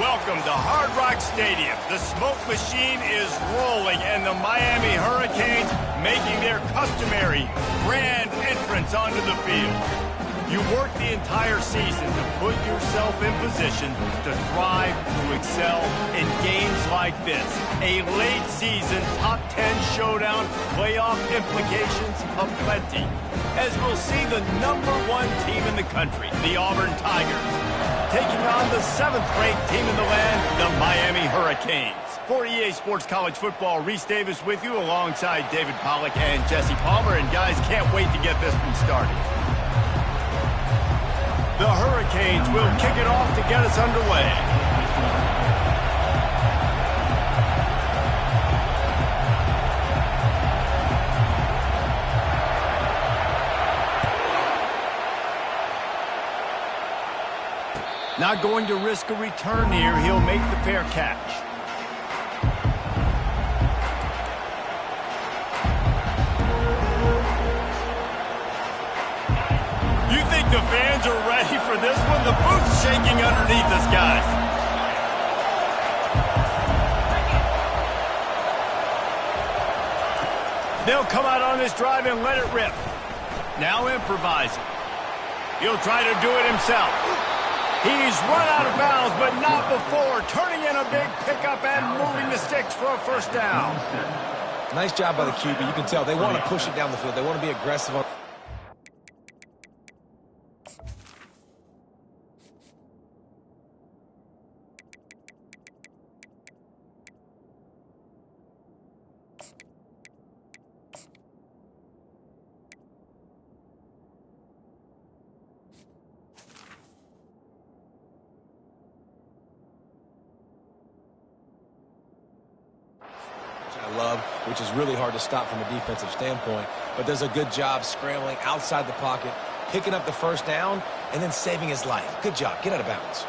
Welcome to Hard Rock Stadium. The smoke machine is rolling, and the Miami Hurricanes making their customary grand entrance onto the field. You work the entire season to put yourself in position to thrive, to excel in games like this. A late season top 10 showdown, playoff implications aplenty, as we'll see the #1 team in the country, the Auburn Tigers, taking on the 7th-ranked team in the land, the Miami Hurricanes. For EA Sports College Football, Reese Davis with you alongside David Pollack and Jesse Palmer. And guys, can't wait to get this one started. The Hurricanes will kick it off to get us underway. Not going to risk a return here. He'll make the fair catch. You think the fans are ready for this one? The booth's shaking underneath us, guys. They'll come out on this drive and let it rip. Now improvising. He'll try to do it himself. He's run out of bounds, but not before turning in a big pickup and moving the sticks for a first down. Nice job by the QB. You can tell they want to push it down the field. They want to be aggressive on. Which is really hard to stop from a defensive standpoint, but does a good job scrambling outside the pocket, picking up the first down, and then saving his life. Good job. Get out of bounds.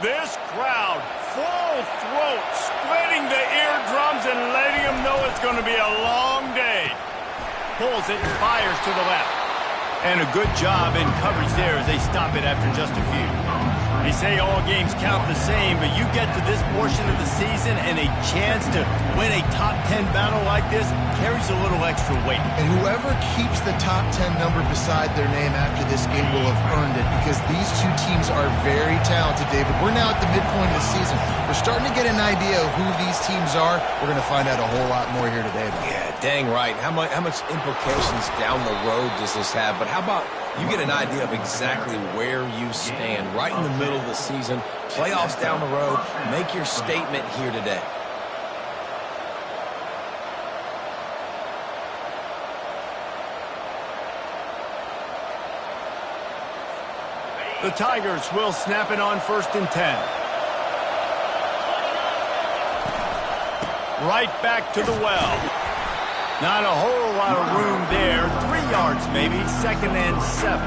This crowd, full throat, splitting the eardrums and letting them know it's going to be a long day. Pulls it and fires to the left. And a good job in coverage there as they stop it after just a few. They say all games count the same, but you get to this portion of the season and a chance to win a top 10 battle like this carries a little extra weight. And whoever keeps the top 10 number beside their name after this game will have earned it, because these two teams are very talented, David. We're now at the midpoint of the season. We're starting to get an idea of who these teams are. We're going to find out a whole lot more here today. Yeah, dang right. How much implications down the road does this have? But how about you get an idea of exactly where you stand right in the middle of the season, playoffs down the road, make your statement here today. The Tigers will snap it on 1st and 10. Right back to the well. Not a whole lot of room there. 3 yards maybe, 2nd and 7.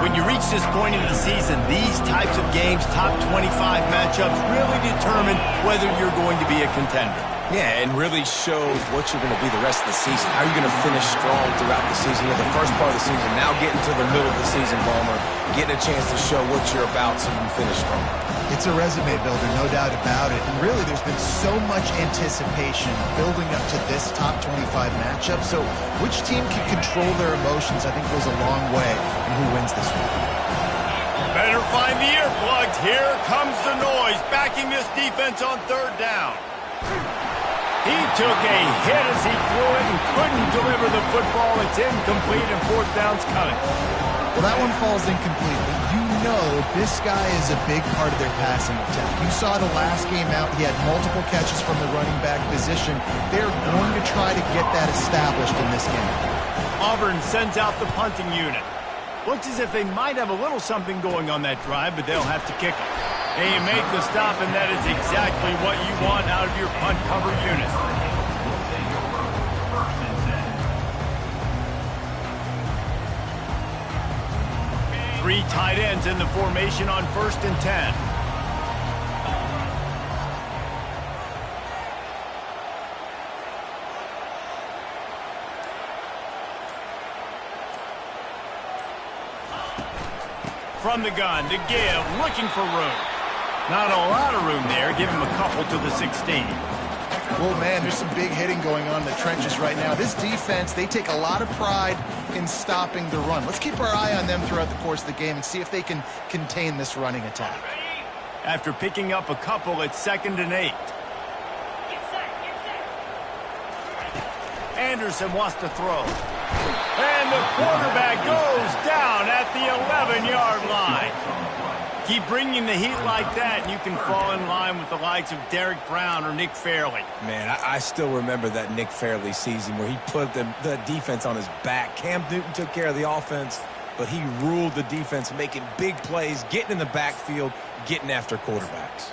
When you reach this point in the season, these types of games, top 25 matchups, really determine whether you're going to be a contender. Yeah, and really shows what you're going to be the rest of the season. How are you going to finish strong throughout the season? You know, the first part of the season, now getting to the middle of the season, Palmer, getting a chance to show what you're about so you can finish strong. It's a resume builder, no doubt about it. And really, there's been so much anticipation building up to this top 25 matchup. So which team can control their emotions, I think, goes a long way in who wins this one. Better find the earplugs. Here comes the noise, backing this defense on 3rd down. He took a hit as he threw it and couldn't deliver the football. It's incomplete, and 4th down's coming. Well, that one falls incomplete, but you know this guy is a big part of their passing attack. You saw the last game out, he had multiple catches from the running back position. They're going to try to get that established in this game. Auburn sends out the punting unit. Looks as if they might have a little something going on that drive, but they'll have to kick it. And you make the stop, and that is exactly what you want out of your punt cover unit. Three tight ends in the formation on 1st and 10. from the gun to give, looking for room. Not a lot of room there. Give him a couple to the 16. Well, man, there's some big hitting going on in the trenches right now. This defense, they take a lot of pride in stopping the run. Let's keep our eye on them throughout the course of the game and see if they can contain this running attack. After picking up a couple, it's 2nd and 8. Anderson wants to throw. And the quarterback goes down at the 11-yard line. Keep bringing the heat like that, and you can fall in line with the likes of Derek Brown or Nick Fairley. Man, I still remember that Nick Fairley season where he put the defense on his back. Cam Newton took care of the offense, but he ruled the defense, making big plays, getting in the backfield, getting after quarterbacks.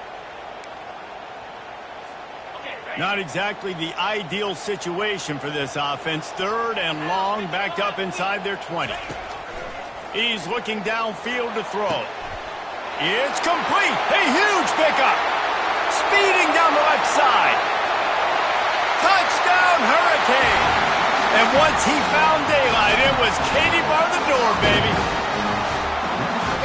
Not exactly the ideal situation for this offense. 3rd and long, backed up inside their 20. He's looking downfield to throw. It's complete. A huge pickup. Speeding down the left side. Touchdown, Hurricane. And once he found daylight, it was Katie bar the door, baby.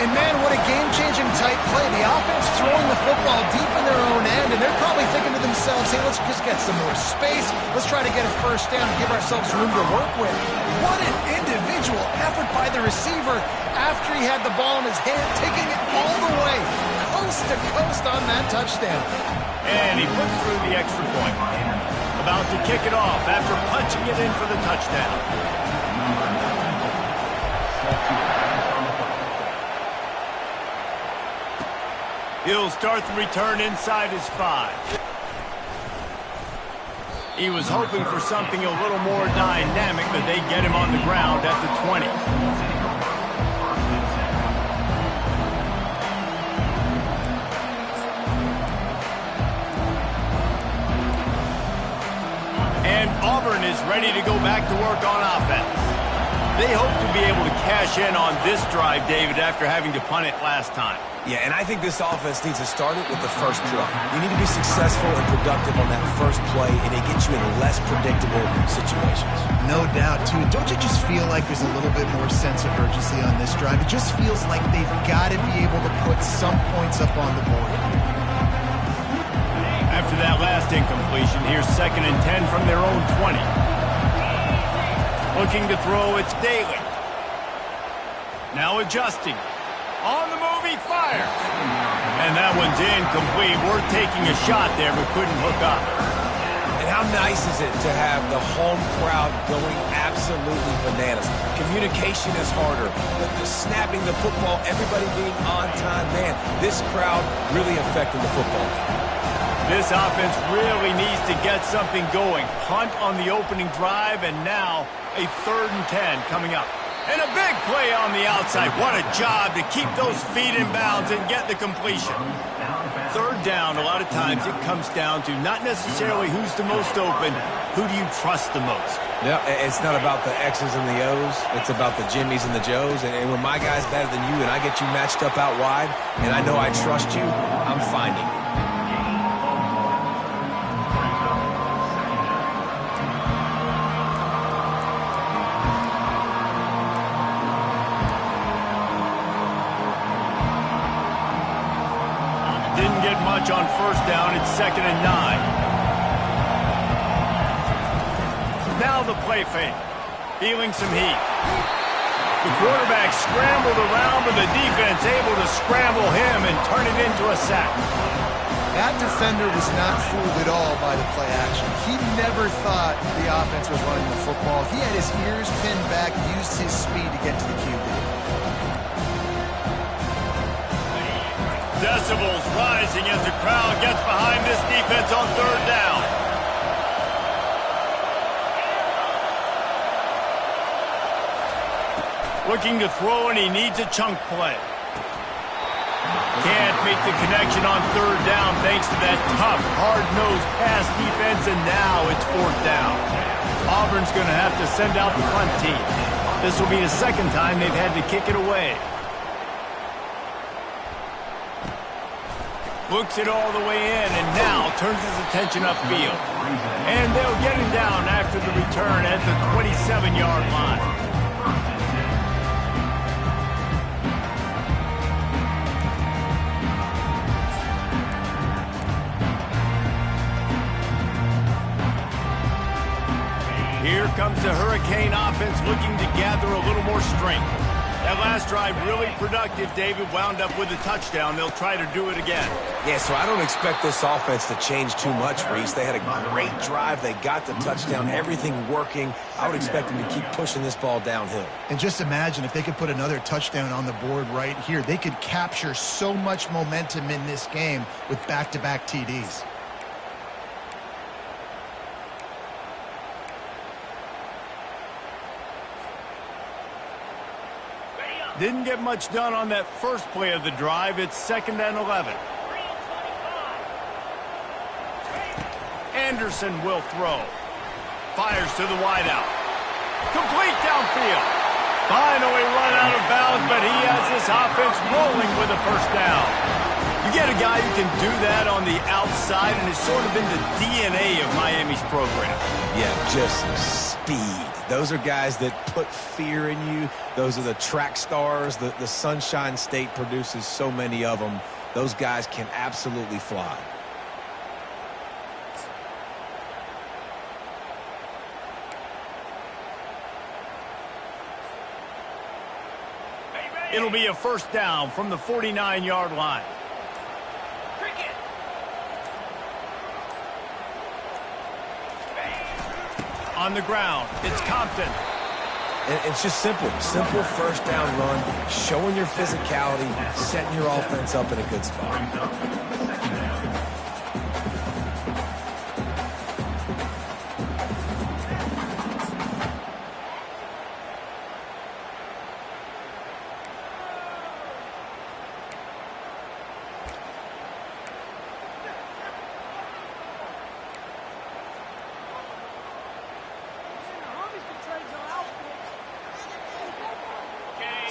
And, man, what a game-changing type play. The offense throwing the football deep in their own end, and they're probably thinking to themselves, hey, let's just get some more space. Let's try to get a first down and give ourselves room to work with. What an individual effort by the receiver after he had the ball in his hand, taking it all the way, coast to coast on that touchdown. And he puts through the extra point. About to kick it off after punching it in for the touchdown. He'll start the return inside his 5. He was hoping for something a little more dynamic, but they get him on the ground at the 20. And Auburn is ready to go back to work on offense. They hope to be able to cash in on this drive, David, after having to punt it last time. Yeah, and I think this offense needs to start it with the first play. You need to be successful and productive on that first play, and it gets you in less predictable situations. No doubt, too. Don't you just feel like there's a little bit more sense of urgency on this drive? It just feels like they've got to be able to put some points up on the board. After that last incompletion, here's 2nd and 10 from their own 20. Looking to throw, it's Daly. Now adjusting. On the move, he fires. And that one's incomplete. Worth taking a shot there, but couldn't hook up. And how nice is it to have the home crowd going absolutely bananas? Communication is harder. The snapping the football, everybody being on time. Man, this crowd really affecting the football. This offense really needs to get something going. Punt on the opening drive, and now a 3rd and 10 coming up. And a big play on the outside. What a job to keep those feet in bounds and get the completion. 3rd down, a lot of times it comes down to not necessarily who's the most open, who do you trust the most? No, it's not about the X's and the O's. It's about the Jimmies and the Joes. And when my guy's better than you and I get you matched up out wide, and I know I trust you, I'm finding you. Didn't get much on 1st down. It's 2nd and 9. Now the play fake. Feeling some heat. The quarterback scrambled around, but the defense able to scramble him and turn it into a sack. That defender was not fooled at all by the play action. He never thought the offense was running the football. He had his ears pinned back, used his speed to get to the QB. Decibels rising as the crowd gets behind this defense on 3rd down. Looking to throw, and he needs a chunk play. Can't make the connection on 3rd down thanks to that tough, hard-nosed pass defense, and now it's 4th down. Auburn's going to have to send out the punt team. This will be the 2nd time they've had to kick it away. Looks it all the way in, and now turns his attention upfield. And they'll get him down after the return at the 27-yard line. the Hurricane offense looking to gather a little more strength. That last drive really productive. David wound up with a touchdown. They'll try to do it again. Yeah, so I don't expect this offense to change too much, Reese. They had a great drive. They got the touchdown, everything working. I would expect them to keep pushing this ball downhill. And just imagine if they could put another touchdown on the board right here. They could capture so much momentum in this game with back-to-back TDs. Didn't get much done on that first play of the drive. It's 2nd and 11. Anderson will throw. Fires to the wideout. Complete downfield. Finally run out of bounds, but he has this offense rolling with a first down. You get a guy who can do that on the outside, and it's sort of in the DNA of Miami's program. Yeah, just speed. Those are guys that put fear in you. Those are the track stars. The Sunshine State produces so many of them. Those guys can absolutely fly. It'll be a first down from the 49-yard line. On the ground, it's Compton. And it's just simple first down run, showing your physicality, setting your offense up in a good spot.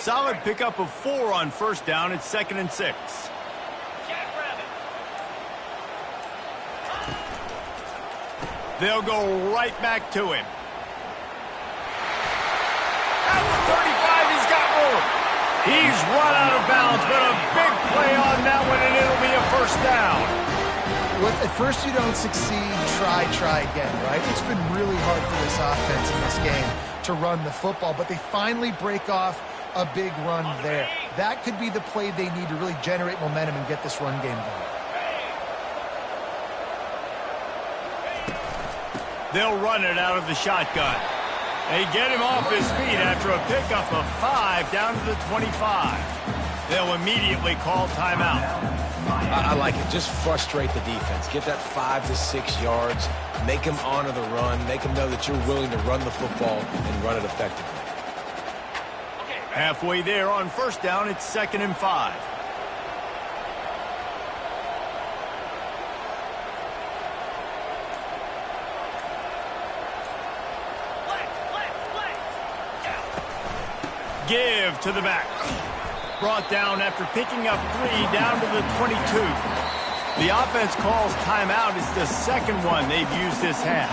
Solid pickup of 4 on first down. It's 2nd and 6. They'll go right back to him. At the 35, he's got room. He's run out of bounds, but a big play on that one, and it'll be a first down. At first you don't succeed, try again, right? It's been really hard for this offense in this game to run the football, but they finally break off a big run there. That could be the play they need to really generate momentum and get this run game going. They'll run it out of the shotgun. They get him off his feet after a pickup of 5 down to the 25. They'll immediately call timeout. I like it. Just frustrate the defense. Get that 5 to 6 yards. Make them honor the run. Make them know that you're willing to run the football and run it effectively. Halfway there on first down, it's 2nd and 5. Give to the back. Brought down after picking up 3 down to the 22. The offense calls timeout. It's the second one they've used this half.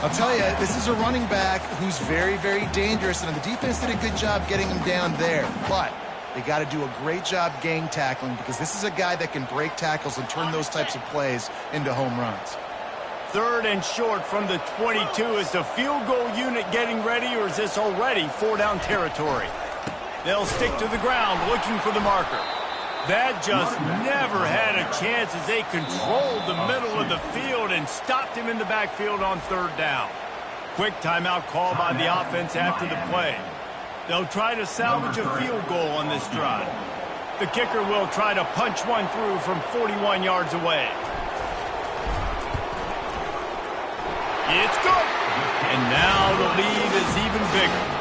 I'll tell you, this is a running back who's very, very dangerous, and the defense did a good job getting him down there. But they got to do a great job gang tackling because this is a guy that can break tackles and turn those types of plays into home runs. 3rd and short from the 22. Is the field goal unit getting ready, or is this already 4-down territory? They'll stick to the ground looking for the marker. That just never had a chance as they controlled the middle of the field and stopped him in the backfield on 3rd down. Quick timeout call by the offense after the play. They'll try to salvage a field goal on this drive. The kicker will try to punch one through from 41 yards away. It's good. And now the lead is even bigger.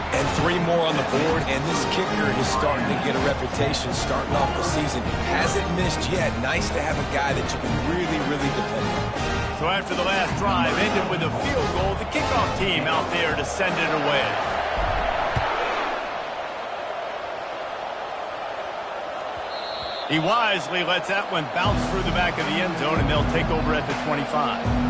And 3 more on the board, and this kicker is starting to get a reputation starting off the season. Hasn't missed yet. Nice to have a guy that you can really, really depend on. So after the last drive ended with a field goal, the kickoff team out there to send it away. He wisely lets that one bounce through the back of the end zone, and they'll take over at the 25.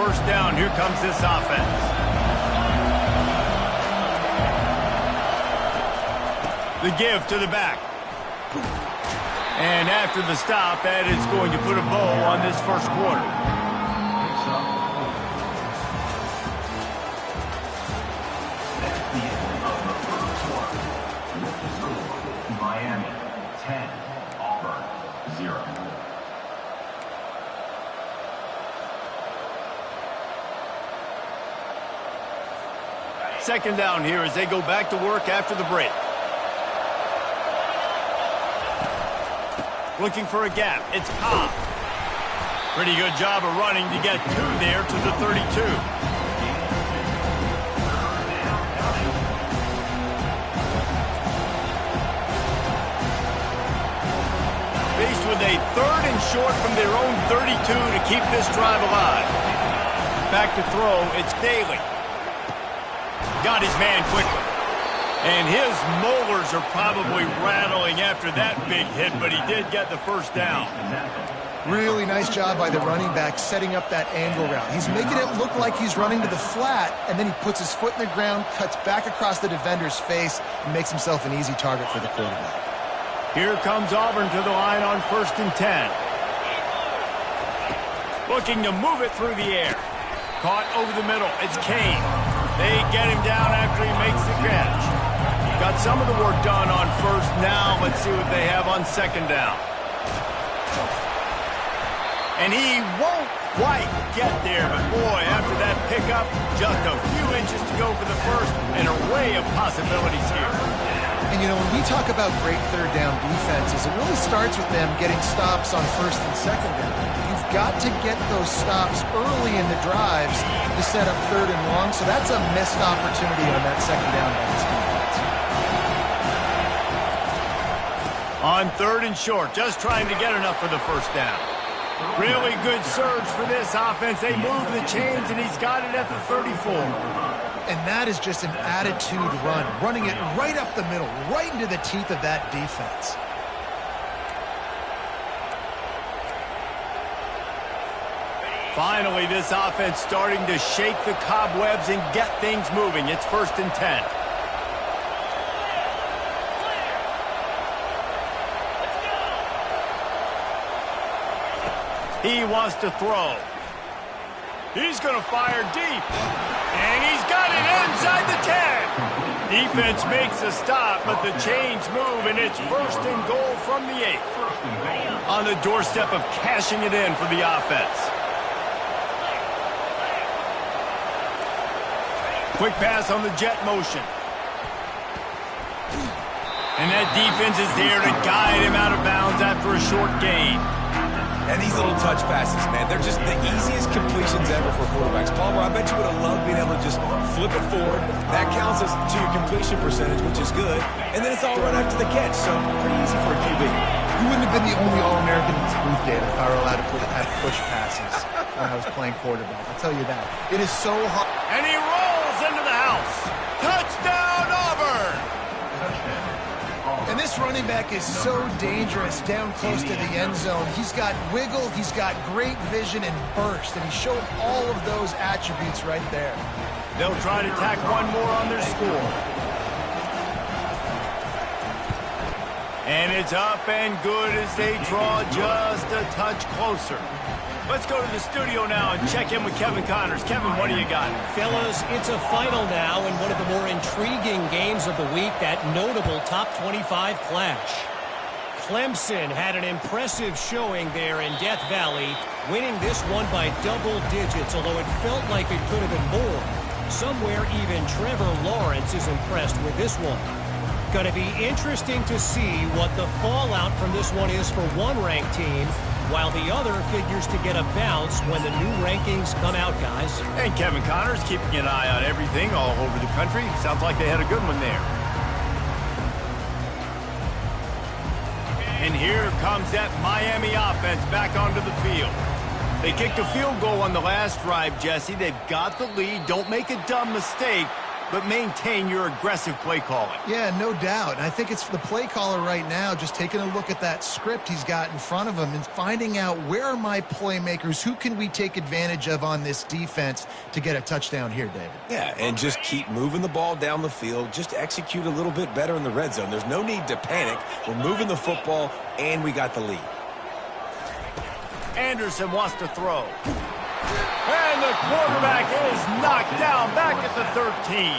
first down. Here comes this offense. The give to the back. And after the stop, that is going to put a bow on this first quarter. Miami 10, Auburn 0. Second down here as they go back to work after the break. Looking for a gap. It's Cobb. Pretty good job of running to get two there to the 32. Faced with a 3rd and short from their own 32 to keep this drive alive. Back to throw. It's Daly. Got his man quickly. And his molars are probably rattling after that big hit, but he did get the first down. Really nice job by the running back setting up that angle route. He's making it look like he's running to the flat, and then he puts his foot in the ground, cuts back across the defender's face, and makes himself an easy target for the quarterback. Here comes Auburn to the line on 1st and 10. Looking to move it through the air. Caught over the middle. It's Kane. They get him down after he makes the catch. Got some of the work done on first. Now let's see what they have on 2nd down. And he won't quite get there, but boy, after that pickup, just a few inches to go for the first. An array of possibilities here. And, you know, when we talk about great 3rd down defenses, it really starts with them getting stops on 1st and 2nd down. You've got to get those stops early in the drives to set up 3rd and long, so that's a missed opportunity on that 2nd down by this defense. On 3rd and short, just trying to get enough for the first down. Really good surge for this offense. They move the chains, and he's got it at the 34. And that is just an attitude run, running it right up the middle, right into the teeth of that defense. Finally, this offense starting to shake the cobwebs and get things moving. It's 1st and 10. He wants to throw. He's going to fire deep. And he's got it inside the 10. Defense makes a stop, but the chains move, and it's 1st and goal from the 8. On the doorstep of cashing it in for the offense. Quick pass on the jet motion. And that defense is there to guide him out of bounds after a short gain. And these little touch passes, man, they're just the easiest completions ever for quarterbacks. Palmer, I bet you would have loved being able to just flip it forward. That counts as to your completion percentage, which is good. And then it's all right after the catch, so pretty easy for a QB. You wouldn't have been the only All-American in this booth, Dave, if I were allowed to have push passes when I was playing quarterback. I'll tell you that. It is so hard. And he rolls into the house. Touchdown, Auburn! And this running back is so dangerous down close to the end zone. He's got wiggle, he's got great vision and burst, and he showed all of those attributes right there. They'll try to tack one more on their score. And it's up and good as they draw just a touch closer. Let's go to the studio now and check in with Kevin Connors. Kevin, what do you got? Fellas, it's a final now in one of the more intriguing games of the week, that notable top 25 clash. Clemson had an impressive showing there in Death Valley, winning this one by double digits, although it felt like it could have been more. Somewhere even Trevor Lawrence is impressed with this one. Going to be interesting to see what the fallout from this one is for one ranked team, while the other figures to get a bounce when the new rankings come out, guys. And Kevin Connors keeping an eye on everything all over the country. Sounds like they had a good one there. And here comes that Miami offense back onto the field. They kicked a field goal on the last drive, Jesse. They've got the lead. Don't make a dumb mistake. but maintain your aggressive play calling. Yeah, no doubt. And I think it's the play caller right now just taking a look at that script he's got in front of him and finding out where are my playmakers, who can we take advantage of on this defense to get a touchdown here, David. Yeah, and just keep moving the ball down the field. Just execute a little bit better in the red zone. There's no need to panic. We're moving the football, and we got the lead. Anderson wants to throw. And the quarterback is knocked down back at the 13.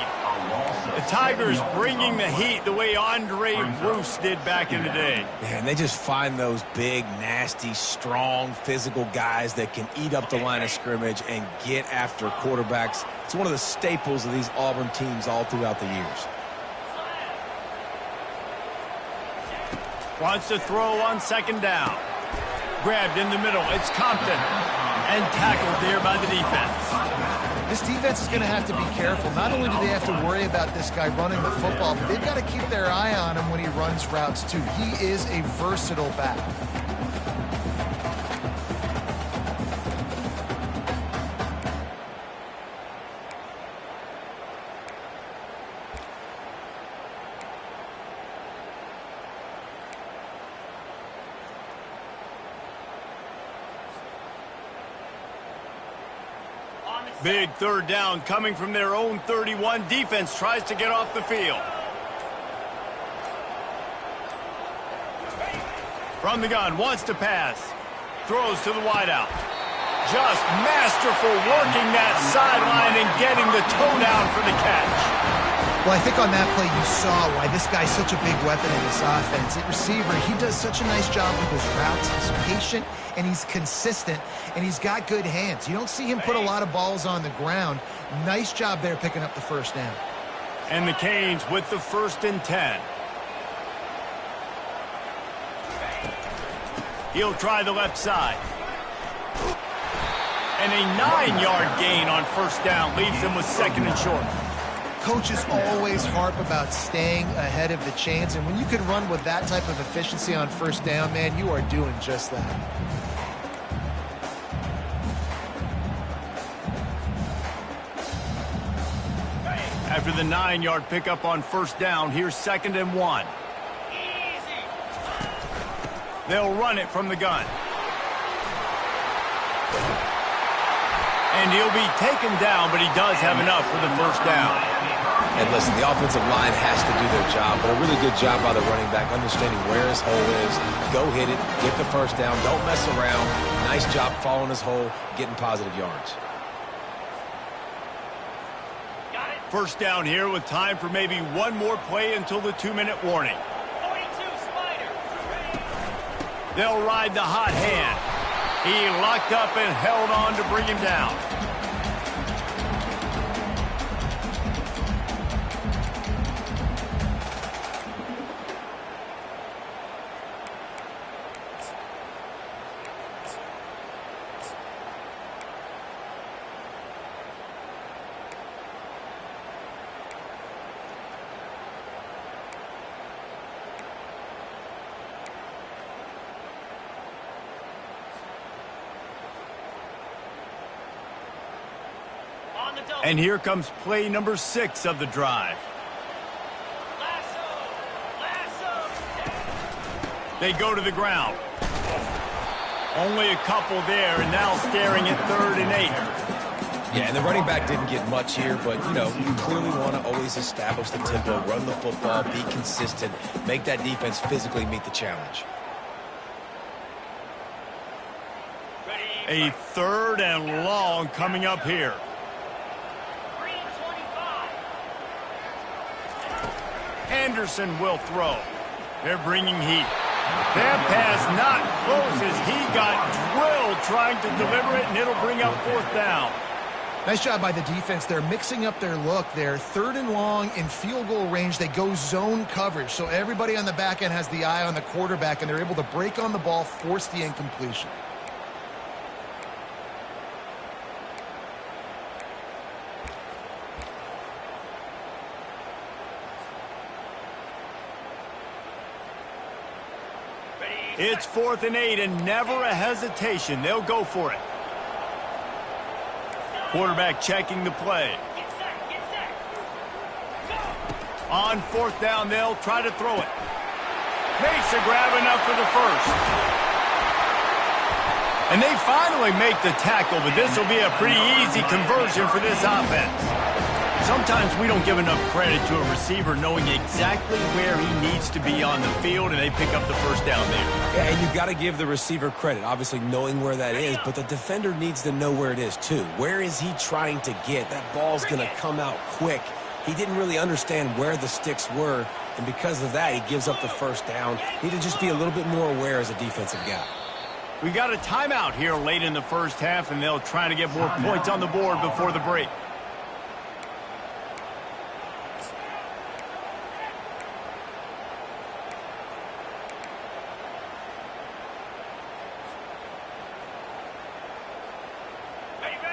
The Tigers bringing the heat the way Andre Bruce did back in the day. Man, they just find those big, nasty, strong, physical guys that can eat up the line of scrimmage and get after quarterbacks. It's one of the staples of these Auburn teams all throughout the years. Wants to throw on second down. Grabbed in the middle. It's Compton. And tackled there by the defense. This defense is going to have to be careful. Not only do they have to worry about this guy running the football, but they've got to keep their eye on him when he runs routes too. He is a versatile back. Big third down coming from their own 31. Defense tries to get off the field. From the gun, wants to pass. Throws to the wideout. Just masterful working that sideline and getting the toe down for the catch. Well, I think on that play you saw why this guy's such a big weapon in this offense. At receiver, he does such a nice job with his routes. He's patient, and he's consistent, and he's got good hands. You don't see him put a lot of balls on the ground. Nice job there picking up the first down. And the Canes with the 1st and 10. He'll try the left side. And a 9-yard gain on first down leaves him with 2nd and short. Coaches always harp about staying ahead of the chains, and when you can run with that type of efficiency on first down, man, you are doing just that. After the 9-yard pickup on first down, here's 2nd and 1. They'll run it from the gun. And he'll be taken down, but he does have enough for the first down. And listen, the offensive line has to do their job, but a really good job by the running back, understanding where his hole is. Go hit it, get the first down, don't mess around. Nice job following his hole, getting positive yards. First down here with time for maybe one more play until the 2-minute warning. 42 Spider. They'll ride the hot hand. He locked up and held on to bring him down. And here comes play number 6 of the drive. They go to the ground. Only a couple there, and now staring at 3rd and 8. Yeah, and the running back didn't get much here, but, you know, you clearly want to always establish the tempo, run the football, be consistent, make that defense physically meet the challenge. A 3rd and long coming up here. Anderson will throw. They're bringing heat. That pass not close as he got drilled trying to deliver it, and it'll bring up 4th down. Nice job by the defense. They're mixing up their look. They're 3rd and long in field goal range. They go zone coverage, so everybody on the back end has the eye on the quarterback, and they're able to break on the ball, force the incompletion. It's 4th and 8, and never a hesitation. They'll go for it. Quarterback checking the play. On fourth down, they'll try to throw it. Makes a grab enough for the first. And they finally make the tackle, but this will be a pretty easy conversion for this offense. Sometimes we don't give enough credit to a receiver knowing exactly where he needs to be on the field, and they pick up the first down there. Yeah, and you've got to give the receiver credit, obviously knowing where that is, but the defender needs to know where it is too. Where is he trying to get? That ball's going to come out quick. He didn't really understand where the sticks were, and because of that, he gives up the first down. Need to just be a little bit more aware as a defensive guy. We got a timeout here late in the first half, and they'll try to get more points on the board before the break.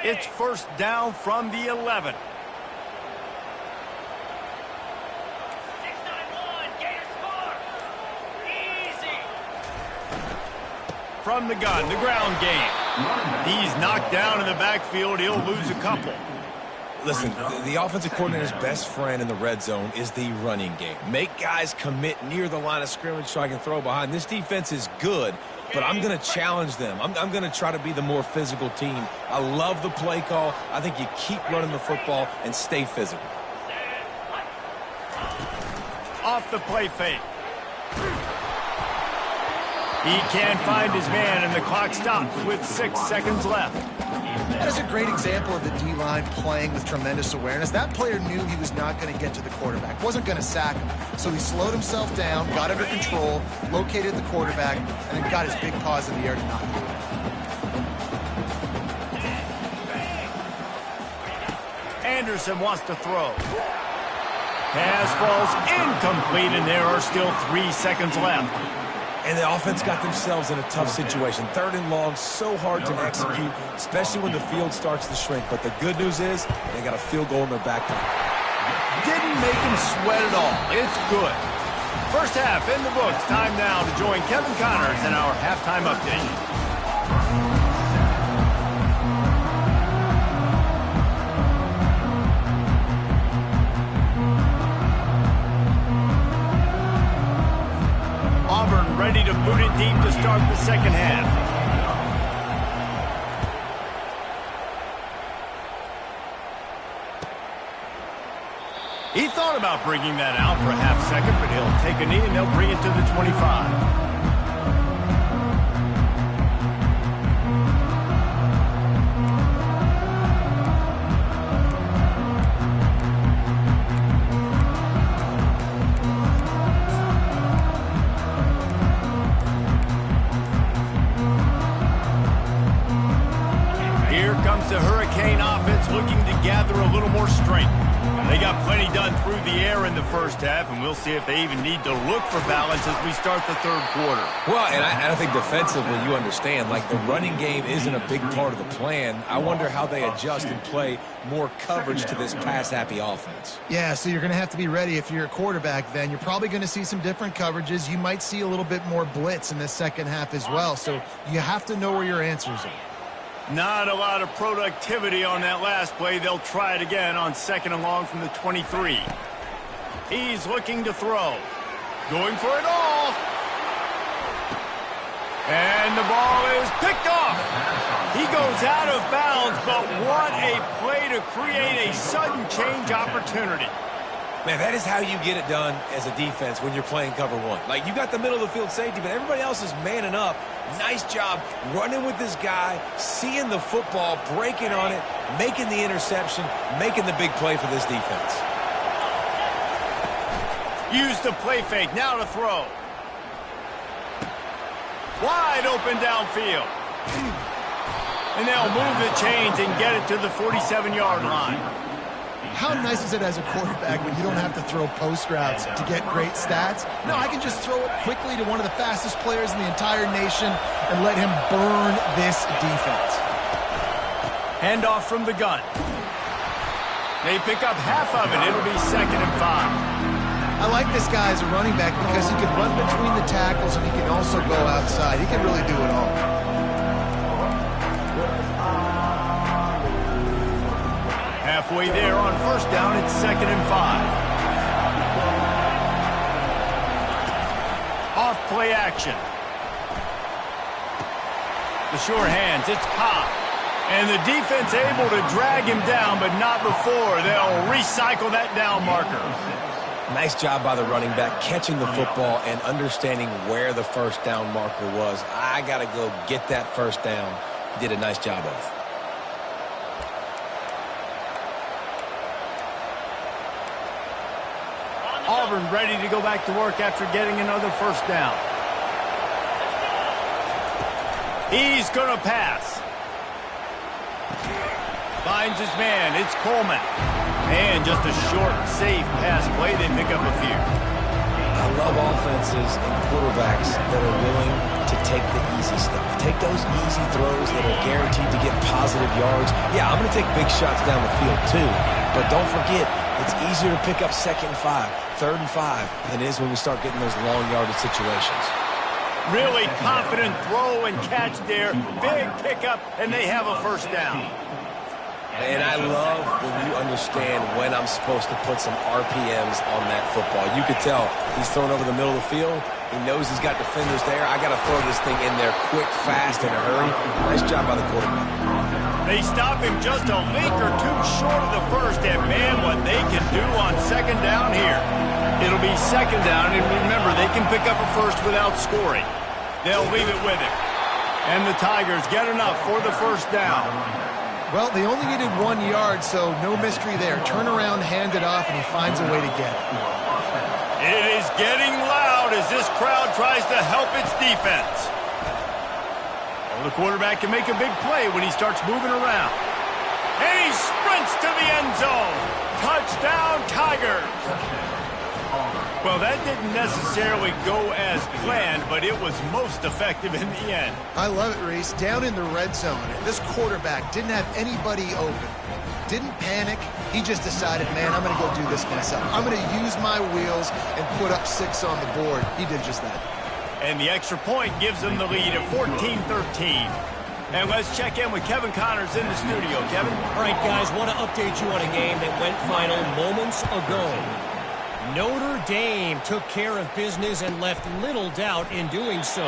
It's first down from the 11. 691, Gators score. Easy. From the gun, the ground game. He's knocked down in the backfield. He'll lose a couple. Listen, the offensive coordinator's best friend in the red zone is the running game. Make guys commit near the line of scrimmage so I can throw behind. This defense is good, but I'm going to challenge them. I'm going to try to be the more physical team. I love the play call. I think you keep running the football and stay physical. Off the play fake. He can't find his man, and the clock stops with 6 seconds left. That is a great example of the D-line playing with tremendous awareness. That player knew he was not going to get to the quarterback, wasn't going to sack him. So he slowed himself down, got under control, located the quarterback, and then got his big paws in the air to knock him. Anderson wants to throw. Pass falls incomplete, and there are still 3 seconds left. And the offense got themselves in a tough situation. 3rd and long, so hard to execute, especially when the field starts to shrink. But the good news is they got a field goal in their back pocket. Didn't make him sweat at all. It's good. First half in the books. Time now to join Kevin Connors in our halftime update. Auburn ready to boot it deep to start the second half. He thought about bringing that out for a half second, but he'll take a knee and they'll bring it to the 25. The Hurricane offense looking to gather a little more strength. They got plenty done through the air in the first half, and we'll see if they even need to look for balance as we start the third quarter. Well, and I think defensively, you understand, like the running game isn't a big part of the plan. I wonder how they adjust and play more coverage to this pass-happy offense. Yeah, so you're going to have to be ready if you're a quarterback then. You're probably going to see some different coverages. You might see a little bit more blitz in the second half as well, so you have to know where your answers are. Not a lot of productivity on that last play. They'll try it again on 2nd and long from the 23. He's looking to throw. Going for it all. And the ball is picked off. He goes out of bounds, but what a play to create a sudden change opportunity. Man, that is how you get it done as a defense when you're playing cover one. Like, you got the middle of the field safety, but everybody else is manning up. Nice job running with this guy, seeing the football, breaking on it, making the interception, making the big play for this defense. Use the play fake, now to throw. Wide open downfield. And they'll move the chains and get it to the 47-yard line. How nice is it as a quarterback when you don't have to throw post routes to get great stats? No, I can just throw it quickly to one of the fastest players in the entire nation and let him burn this defense. Handoff from the gun. They pick up half of it. It'll be 2nd and 5. I like this guy as a running back because he can run between the tackles and he can also go outside. He can really do it all. Halfway there on 1st down, it's 2nd and 5. play action. The sure hands, it's Cobb. And the defense able to drag him down, but not before. They'll recycle that down marker. Nice job by the running back, catching the football and understanding where the first down marker was. I got to go get that first down. He did a nice job of it. Auburn ready to go back to work after getting another first down. He's going to pass. Finds his man. It's Coleman. And just a short, safe pass play. They pick up a few. I love offenses and quarterbacks that are willing to take the easy stuff. Take those easy throws that are guaranteed to get positive yards. Yeah, I'm going to take big shots down the field too. But don't forget, it's easier to pick up 2nd and 5, 3rd and 5 than it is when we start getting those long yardage situations. Really confident throw and catch there. Big pickup, and they have a first down. And I love when you understand when I'm supposed to put some RPMs on that football. You could tell he's thrown over the middle of the field. He knows he's got defenders there. I got to throw this thing in there quick, fast, in a hurry. Nice job by the quarterback. They stop him just a link or two short of the first, and man, what they can do on 2nd down here. It'll be 2nd down, and remember, they can pick up a first without scoring. They'll leave it with him. And the Tigers get enough for the first down. Well, they only needed 1 yard, so no mystery there. Turn around, hand it off, and he finds a way to get it. It is getting loud as this crowd tries to help its defense. Well, the quarterback can make a big play when he starts moving around. And he sprints to the end zone. Touchdown, Tigers. Well, that didn't necessarily go as planned, but it was most effective in the end. I love it, Reese. Down in the red zone, this quarterback didn't have anybody open. Didn't panic. He just decided, man, I'm going to go do this myself. I'm going to use my wheels and put up 6 on the board. He did just that. And the extra point gives them the lead at 14-13. And let's check in with Kevin Connors in the studio. Kevin? All right, guys, want to update you on a game that went final moments ago. Notre Dame took care of business and left little doubt in doing so.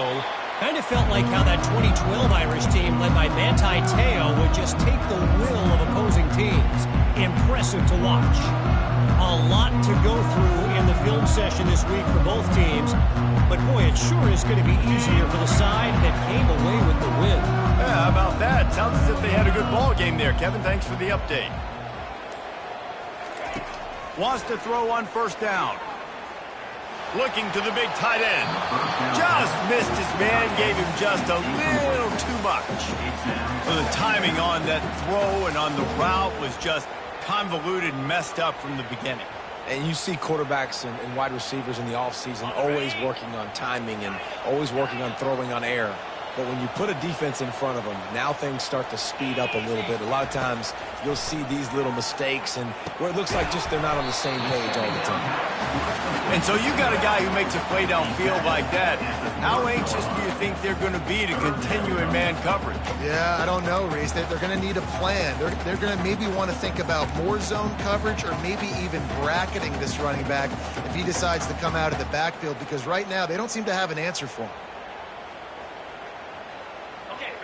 Kind of felt like how that 2012 Irish team led by Manti Te'o would just take the will of opposing teams. Impressive to watch. A lot to go through in the film session this week for both teams. But boy, it sure is going to be easier for the side that came away with the win. Yeah, how about that? Sounds as if they had a good ball game there. Kevin, thanks for the update. Wants to throw on first down. Looking to the big tight end. Just missed his man, gave him just a little too much. So the timing on that throw and on the route was just convoluted and messed up from the beginning. And you see quarterbacks and wide receivers in the offseason always working on timing and always working on throwing on air. But when you put a defense in front of them, now things start to speed up a little bit. A lot of times you'll see these little mistakes and where it looks like just they're not on the same page all the time. And so you got a guy who makes a play downfield like that. How anxious do you think they're going to be to continue in man coverage? Yeah, I don't know, Reese. They're going to need a plan. They're going to maybe want to think about more zone coverage or maybe even bracketing this running back if he decides to come out of the backfield, because right now they don't seem to have an answer for him.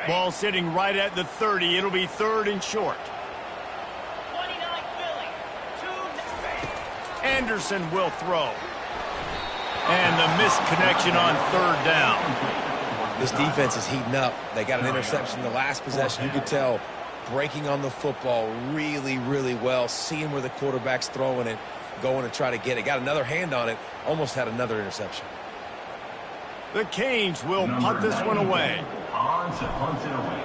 Ball sitting right at the 30. It'll be 3rd and short. 29 Philly. 2. Anderson will throw. And the missed connection on 3rd down. This defense is heating up. They got an interception the last possession. You could tell breaking on the football really, really well, seeing where the quarterback's throwing it, going to try to get it. Got another hand on it, almost had another interception. The Canes will punt this one away. On to punt it away.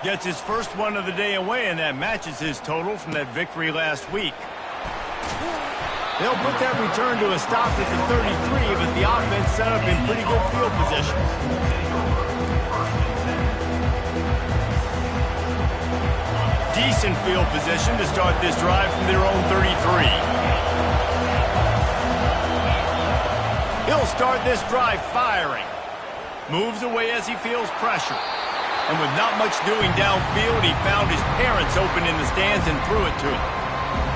Gets his first one of the day away, and that matches his total from that victory last week. They'll put that return to a stop at the 33, but the offense set up in pretty good field position. Decent field position to start this drive from their own 33. He'll start this drive firing. Moves away as he feels pressure. And with not much doing downfield, he found his parents open in the stands and threw it to him.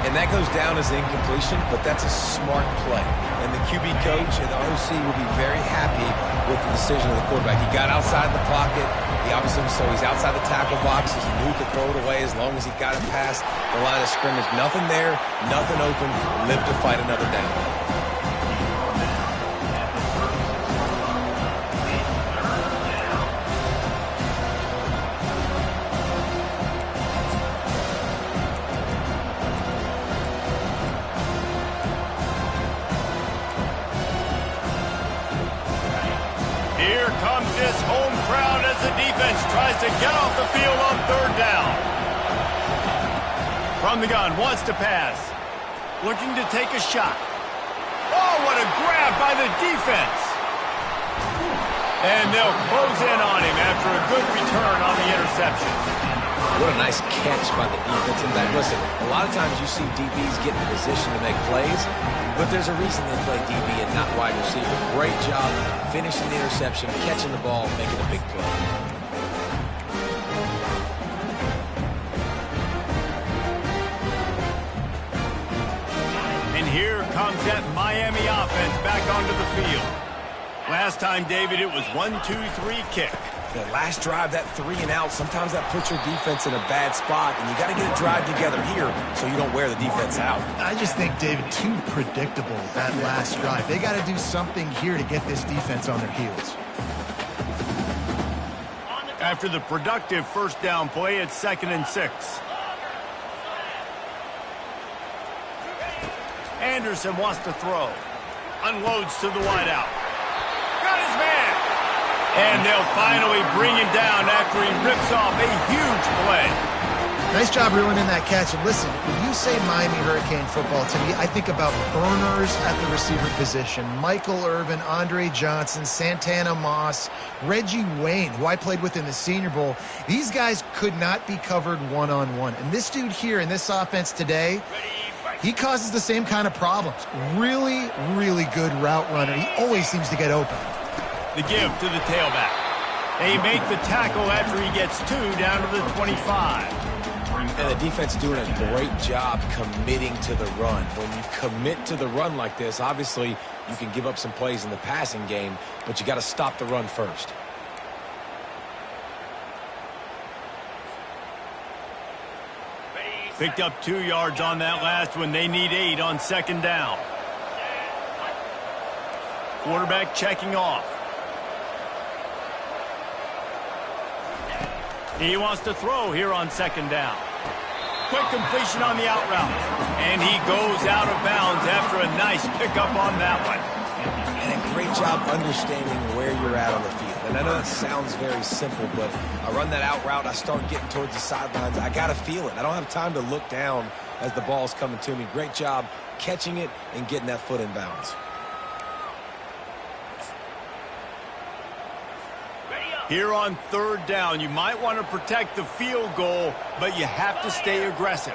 And that goes down as incompletion, but that's a smart play. And the QB coach and the OC will be very happy with the decision of the quarterback. He got outside the pocket. He obviously, so he's outside the tackle boxes. He knew he could throw it away as long as he got it past the line of scrimmage. Nothing there, nothing open. Live to fight another down. Here comes this home crowd as the defense tries to get off the field on third down. From the gun, wants to pass. Looking to take a shot. Oh, what a grab by the defense. And they'll close in on him after a good return on the interception. What a nice catch by the defensive back. Listen, a lot of times you see DBs get in position to make plays, but there's a reason they play DB and not wide receiver. Great job finishing the interception, catching the ball, making a big play. And here comes that Miami offense back onto the field. Last time, David, it was 1-2-3 kick. The last drive, that 3 and out, sometimes that puts your defense in a bad spot, and you got to get a drive together here so you don't wear the defense out. I just think, David, too predictable, that last drive. They got to do something here to get this defense on their heels. After the productive first down play, it's 2nd and 6. Anderson wants to throw. Unloads to the wideout. Got his man. And they'll finally bring him down after he rips off a huge play. Nice job reeling in that catch. And listen, when you say Miami Hurricane football to me, I think about burners at the receiver position. Michael Irvin, Andre Johnson, Santana Moss, Reggie Wayne, who I played with in the Senior Bowl. These guys could not be covered one-on-one. And this dude here in this offense today, he causes the same kind of problems. Really, really good route runner. He always seems to get open. The give to the tailback. They make the tackle after he gets 2 down to the 25. And the defense doing a great job committing to the run. When you commit to the run like this, obviously you can give up some plays in the passing game, but you got to stop the run first. Picked up 2 yards on that last one. They need 8 on 2nd down. Quarterback checking off. He wants to throw here on 2nd down. Quick completion on the out route. And he goes out of bounds after a nice pickup on that one. And a great job understanding where you're at on the field. And I know that sounds very simple, but I run that out route, I start getting towards the sidelines. I got to feel it. I don't have time to look down as the ball's coming to me. Great job catching it and getting that foot in bounds. Here on 3rd down, you might want to protect the field goal, but you have to stay aggressive.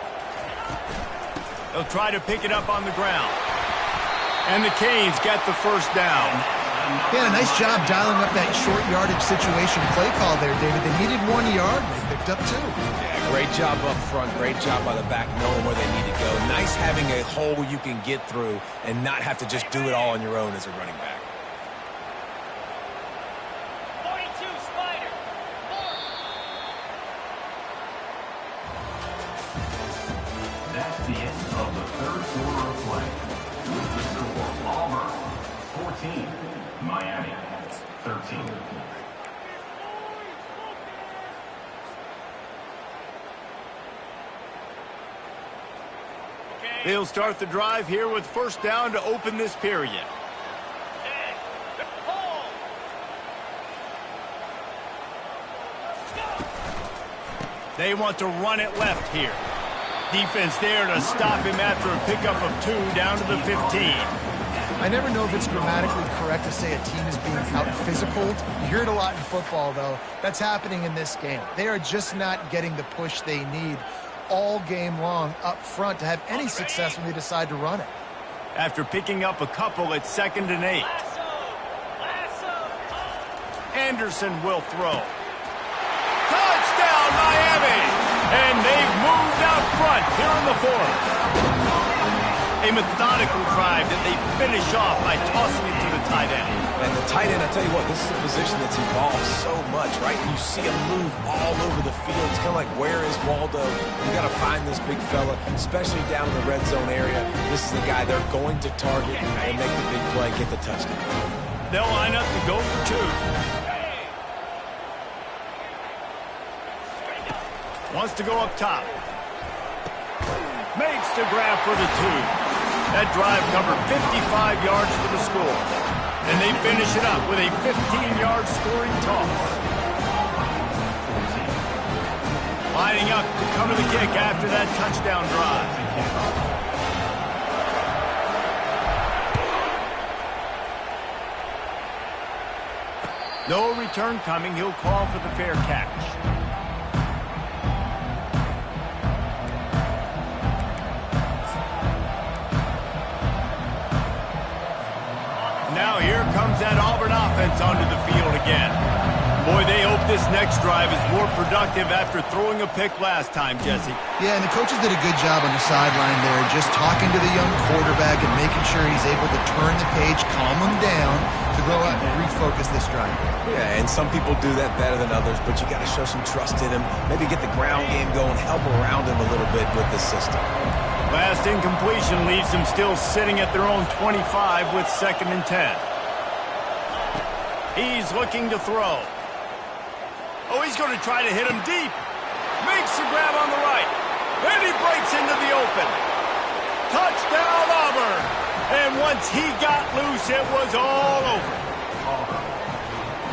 They'll try to pick it up on the ground. And the Canes get the first down. Yeah, nice job dialing up that short yardage situation play call there, David. They needed 1 yard, and they picked up 2. Yeah, great job up front. Great job by the back knowing where they need to go. Nice having a hole you can get through and not have to just do it all on your own as a running back. That's the end of the 3rd quarter of play. With the score, Auburn 14, Miami 13. They'll start the drive here with 1st down to open this period. They want to run it left here. Defense there to stop him after a pickup of 2 down to the 15. I never know if it's grammatically correct to say a team is being out-physical. You hear it a lot in football, though. That's happening in this game. They are just not getting the push they need all game long up front to have any success when they decide to run it. After picking up a couple at 2nd and 8. Anderson will throw. Touchdown, Miami! And they've moved out front here in the 4th. A methodical drive that they finish off by tossing it to the tight end. And the tight end, I tell you what, this is a position that's evolved so much, right? You see him move all over the field. It's kind of like, where is Waldo? You got to find this big fella, especially down in the red zone area. This is the guy they're going to target and make the big play, get the touchdown. They'll line up to go for two. Wants to go up top. Makes the grab for the two. That drive covered 55 yards for the score. And they finish it up with a 15-yard scoring toss. Lining up to cover the kick after that touchdown drive. No return coming. He'll call for the fair catch. Now here comes that Auburn offense onto the field again. Boy, they hope this next drive is more productive after throwing a pick last time, Jesse. Yeah, and the coaches did a good job on the sideline there, just talking to the young quarterback and making sure he's able to turn the page, calm him down, to go out and refocus this drive. Yeah, and some people do that better than others, but you got to show some trust in him. Maybe get the ground game going, help around him a little bit with the system. Last incompletion leaves them still sitting at their own 25 with 2nd and 10. He's looking to throw. Oh, he's going to try to hit him deep. Makes the grab on the right. And he breaks into the open. Touchdown, Auburn. And once he got loose, it was all over.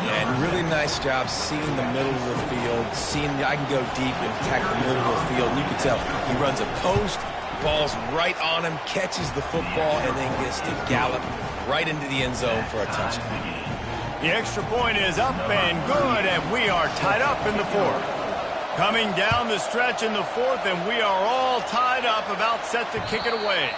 Yeah, and really nice job seeing the middle of the field, seeing I can go deep and attack the middle of the field. And you can tell he runs a post, ball's right on him, catches the football, and then gets to gallop right into the end zone for a touchdown. The extra point is up and good, and we are tied up in the 4th. Coming down the stretch in the 4th, and we are all tied up, about set to kick it away.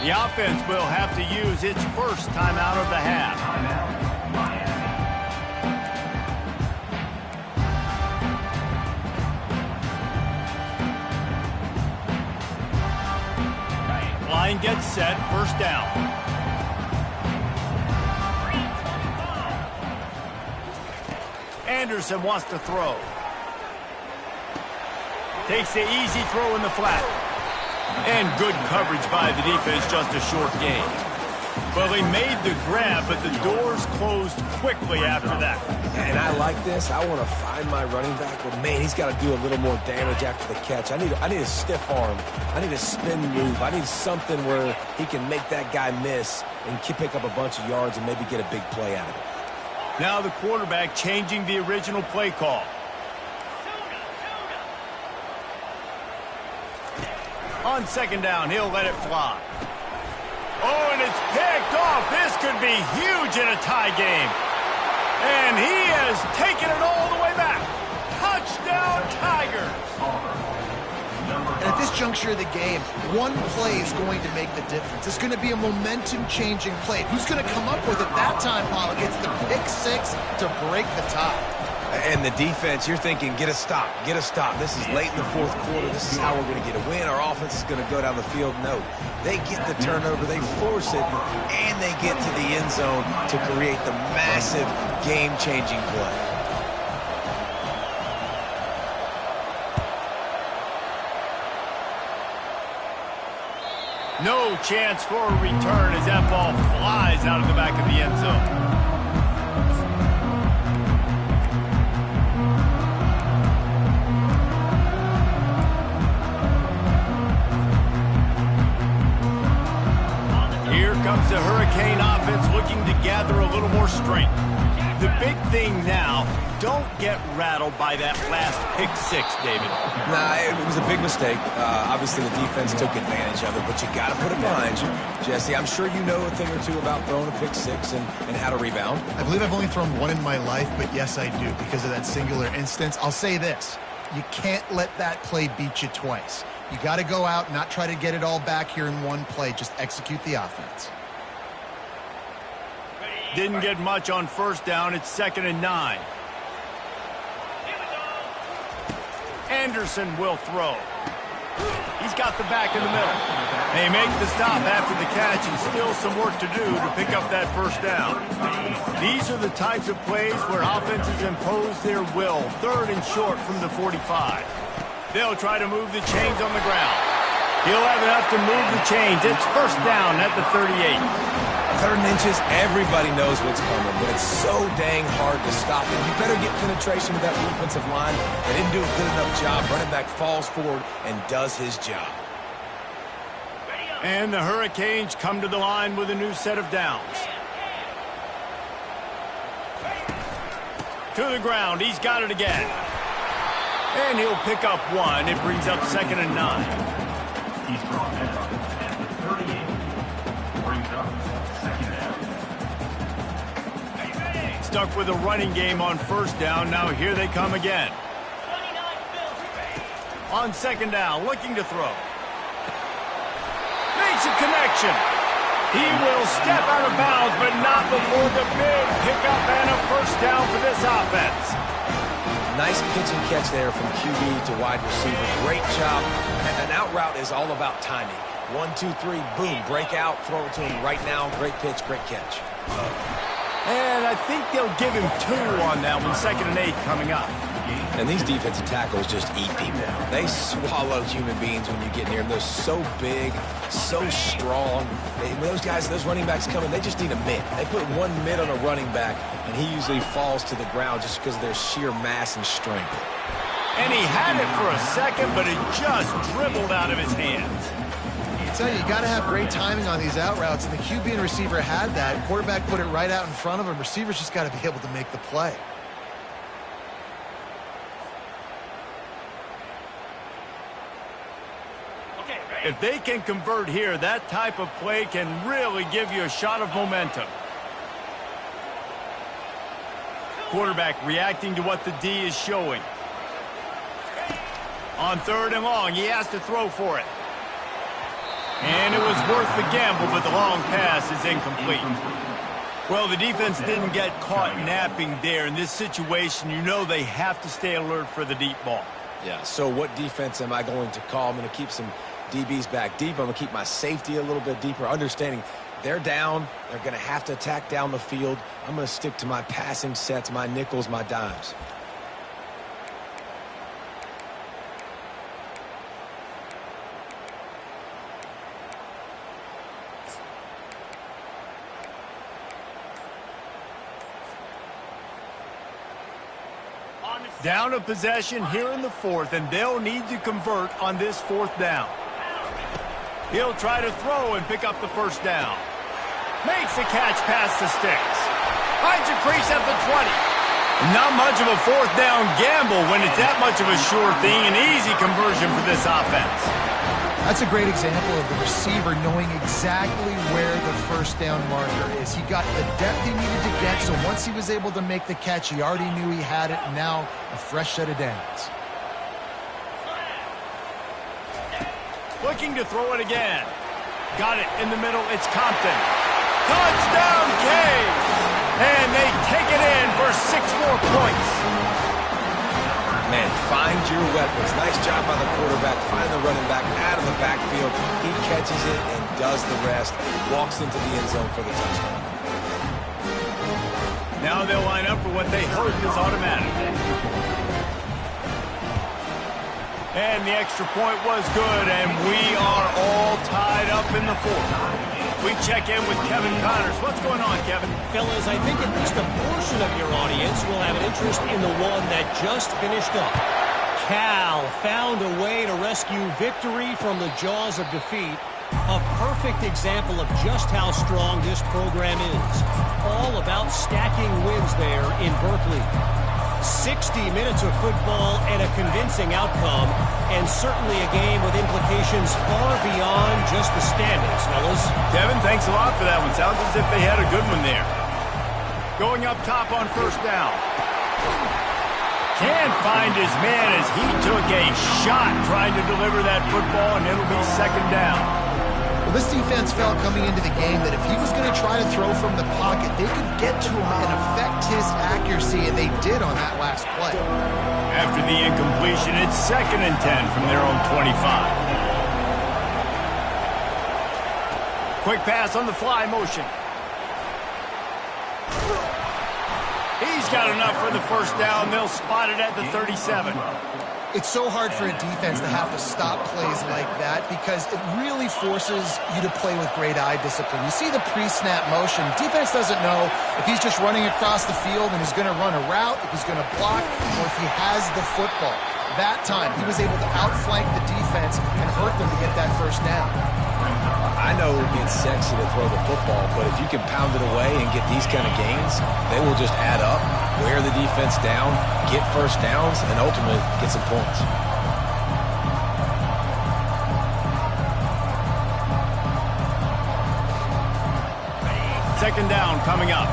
The offense will have to use its first timeout of the half. Line gets set, first down. Anderson wants to throw. Takes the easy throw in the flat. And good coverage by the defense, just a short gain. Well, they made the grab, but the doors closed quickly after that. And I like this. I want to find my running back, but man, he's got to do a little more damage after the catch. I need a stiff arm. I need a spin move. I need something where he can make that guy miss and pick up a bunch of yards and maybe get a big play out of it. Now the quarterback changing the original play call. On 2nd down, he'll let it fly. Oh, and it's picked off. This could be huge in a tie game. And he has taken it all the way back. Touchdown, Tigers. And at this juncture of the game, one play is going to make the difference. It's going to be a momentum-changing play. Who's going to come up with it that time, Pollock? It's the pick 6 to break the tie. And the defense, you're thinking, get a stop, get a stop. This is late in the 4th quarter. This is how we're going to get a win. Our offense is going to go down the field. No, they get the turnover, they force it, and they get to the end zone to create the massive game-changing play. No chance for a return as that ball flies out of the back of the end zone. Here comes the Hurricane offense looking to gather a little more strength. The big thing now don't get rattled by that last pick six, David. Nah, it was a big mistake. Obviously, the defense took advantage of it, but you got to put it behind you. Jesse, I'm sure you know a thing or two about throwing a pick six and how to rebound. I believe I've only thrown one in my life, but yes, I do because of that singular instance. I'll say this. You can't let that play beat you twice. You got to go out, not try to get it all back here in one play. Just execute the offense. Didn't get much on first down. It's 2nd and 9. Anderson will throw. He's got the back in the middle. They make the stop after the catch and still some work to do to pick up that first down. These are the types of plays where offenses impose their will. 3rd and short from the 45. They'll try to move the chains on the ground. He'll have enough to move the chains. It's first down at the 38. 3rd and inches, everybody knows what's coming, but it's so dang hard to stop it. You better get penetration with that defensive line. They didn't do a good enough job. Running back falls forward and does his job. And the Hurricanes come to the line with a new set of downs. To the ground, he's got it again. And he'll pick up one. It brings up 2nd and 9. He's brought down at the 38. Brings up 2nd down. Stuck with a running game on first down. Now here they come again. 29 Philly. On 2nd down, looking to throw. Makes a connection. He will step out of bounds, but not before the big pickup and a first down for this offense. Nice pitch and catch there from QB to wide receiver. Great job. And an out route is all about timing. 1, 2, 3, boom, break out, throw it to him right now. Great pitch, great catch. And I think they'll give him 2 on that one. 2nd and 8 coming up. And these defensive tackles just eat people. They swallow human beings when you get near them. They're so big, so strong. When those guys, those running backs come in, they just need a mitt. They put one mitt on a running back, and he usually falls to the ground just because of their sheer mass and strength. And he had it for a second, but it just dribbled out of his hands. I tell you got to have great timing on these out routes, and the QB and receiver had that. Quarterback put it right out in front of him. Receivers just got to be able to make the play. If they can convert here, that type of play can really give you a shot of momentum. Quarterback reacting to what the D is showing. On 3rd and long, he has to throw for it. And it was worth the gamble, but the long pass is incomplete. Well, the defense didn't get caught napping there. In this situation, you know they have to stay alert for the deep ball. Yeah, so what defense am I going to call? I'm going to keep some DBs back deep. I'm going to keep my safety a little bit deeper, understanding they're down. They're going to have to attack down the field. I'm going to stick to my passing sets, my nickels, my dimes. Down a possession here in the 4th, and they'll need to convert on this 4th down. He'll try to throw and pick up the first down. Makes the catch past the sticks. Finds a crease at the 20. Not much of a 4th down gamble when it's that much of a sure thing. An easy conversion for this offense. That's a great example of the receiver knowing exactly where the first down marker is. He got the depth he needed to get, so once he was able to make the catch, he already knew he had it, and now a fresh set of downs. Looking to throw it again. Got it in the middle. It's Compton. Touchdown, Canes! And they take it in for 6 more points. Man, find your weapons. Nice job by the quarterback. Find the running back out of the backfield. He catches it and does the rest. Walks into the end zone for the touchdown. Now they'll line up for what they hope is automatic. And the extra point was good, and we are all tied up in the 4th. We check in with Kevin Connors. What's going on, Kevin? Fellas, I think at least a portion of your audience will have an interest in the one that just finished up. Cal found a way to rescue victory from the jaws of defeat. A perfect example of just how strong this program is. All about stacking wins there in Berkeley. 60 minutes of football and a convincing outcome, and certainly a game with implications far beyond just the standings, fellas. Devin, thanks a lot for that one. Sounds as if they had a good one there. Going up top on first down. Can't find his man as he took a shot trying to deliver that football, and it'll be second down. Well, this defense felt coming into the game that if he was going to try to throw from the pocket, they could get to him and affect his accuracy, and they did on that last play. After the incompletion, it's second and 10 from their own 25. Quick pass on the fly motion. He's got enough for the first down. They'll spot it at the 37. It's so hard for a defense to have to stop plays like that because it really forces you to play with great eye discipline. You see the pre-snap motion. Defense doesn't know if he's just running across the field and he's going to run a route, if he's going to block, or if he has the football. That time, he was able to outflank the defense and hurt them to get that first down. I know it's sexy to throw the football, but if you can pound it away and get these kind of gains, they will just add up, wear the defense down, get first downs, and ultimately get some points. Second down coming up.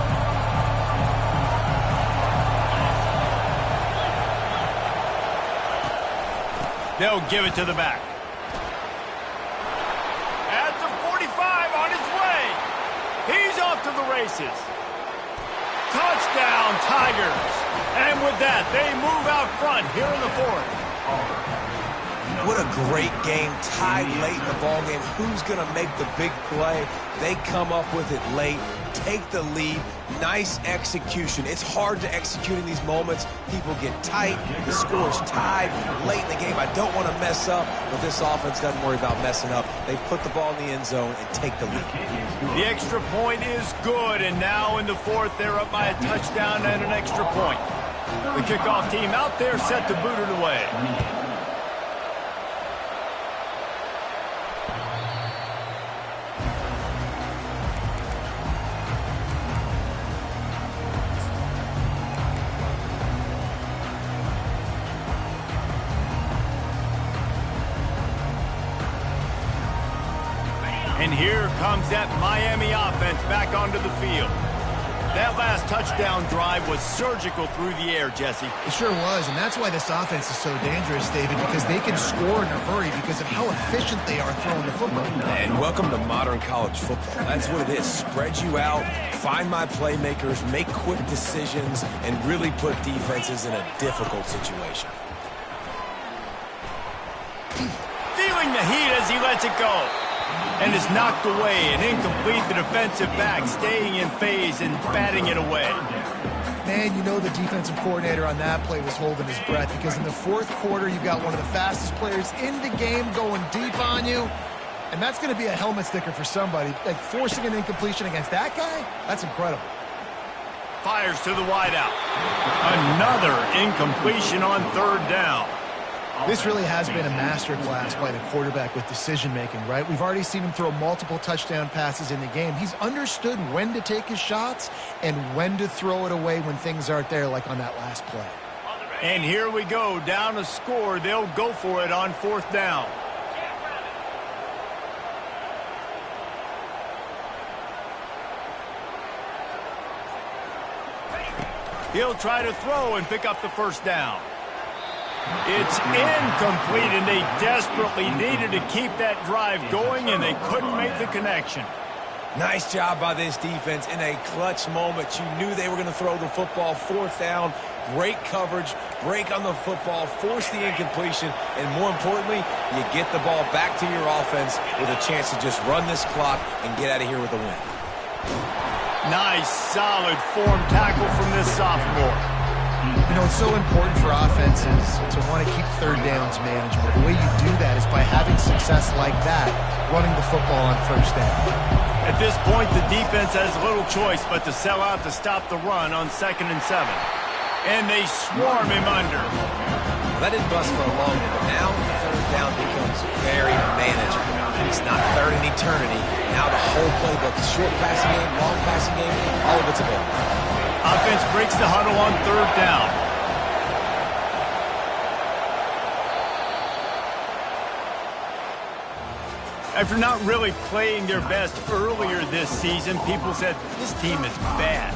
They'll give it to the back. At the 45 on his way. He's off to the races. Touchdown, Tigers. And with that, they move out front here in the fourth. What a great game, tied late in the ball game. Who's going to make the big play? They come up with it late, take the lead. Nice execution. It's hard to execute in these moments. People get tight. The score's tied late in the game. I don't want to mess up, but this offense doesn't worry about messing up. They put the ball in the end zone and take the lead. The extra point is good, and now in the fourth, they're up by a touchdown and an extra point. The kickoff team out there set to boot it away. And here comes that Miami offense back onto the field. That last touchdown drive was surgical through the air, Jesse. It sure was, and that's why this offense is so dangerous, David, because they can score in a hurry because of how efficient they are throwing the football. And welcome to modern college football. That's what it is. Spread you out, find my playmakers, make quick decisions, and really put defenses in a difficult situation. Feeling the heat as he lets it go. And is knocked away and incomplete. The defensive back staying in phase and batting it away. Man, you know the defensive coordinator on that play was holding his breath because in the fourth quarter, you've got one of the fastest players in the game going deep on you. And that's going to be a helmet sticker for somebody. Like forcing an incompletion against that guy, that's incredible. Fires to the wideout. Another incompletion on third down. This really has been a masterclass by the quarterback with decision-making, right? We've already seen him throw multiple touchdown passes in the game. He's understood when to take his shots and when to throw it away when things aren't there, like on that last play. And here we go, down a score. They'll go for it on fourth down. He'll try to throw and pick up the first down. It's incomplete, and they desperately needed to keep that drive going, and they couldn't make the connection. Nice job by this defense in a clutch moment. You knew they were going to throw the football. Fourth down, great coverage, break on the football, force the incompletion, and more importantly, you get the ball back to your offense with a chance to just run this clock and get out of here with a win. Nice, solid form tackle from this sophomore. You know, it's so important for offenses to want to keep third downs manageable. The way you do that is by having success like that, running the football on first down. At this point, the defense has little choice but to sell out to stop the run on 2nd and 7. And they swarm him under. Well, that didn't bust for a long time, but now third down becomes very manageable. It's not third in eternity. Now the whole playbook, short passing game, long passing game, all of it's available. Offense breaks the huddle on third down. After not really playing their best earlier this season, people said this team is bad.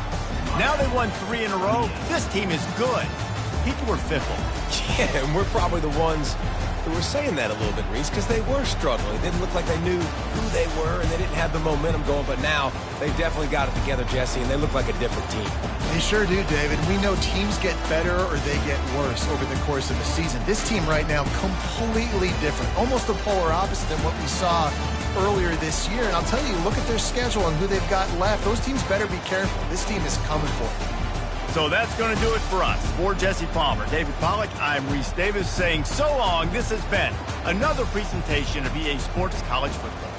Now they won 3 in a row. This team is good. People were fickle. Yeah, and we're probably the ones who were saying that a little bit, Reese, because they were struggling. It didn't look like they knew who they were, and they didn't have the momentum going. But now they definitely got it together, Jesse, and they look like a different team. They sure do, David. We know teams get better or they get worse over the course of a season. This team right now, completely different. Almost the polar opposite than what we saw earlier this year. And I'll tell you, look at their schedule and who they've got left. Those teams better be careful. This team is coming for them. So that's going to do it for us. For Jesse Palmer, David Pollack, I'm Reese Davis saying so long. This has been another presentation of EA Sports College Football.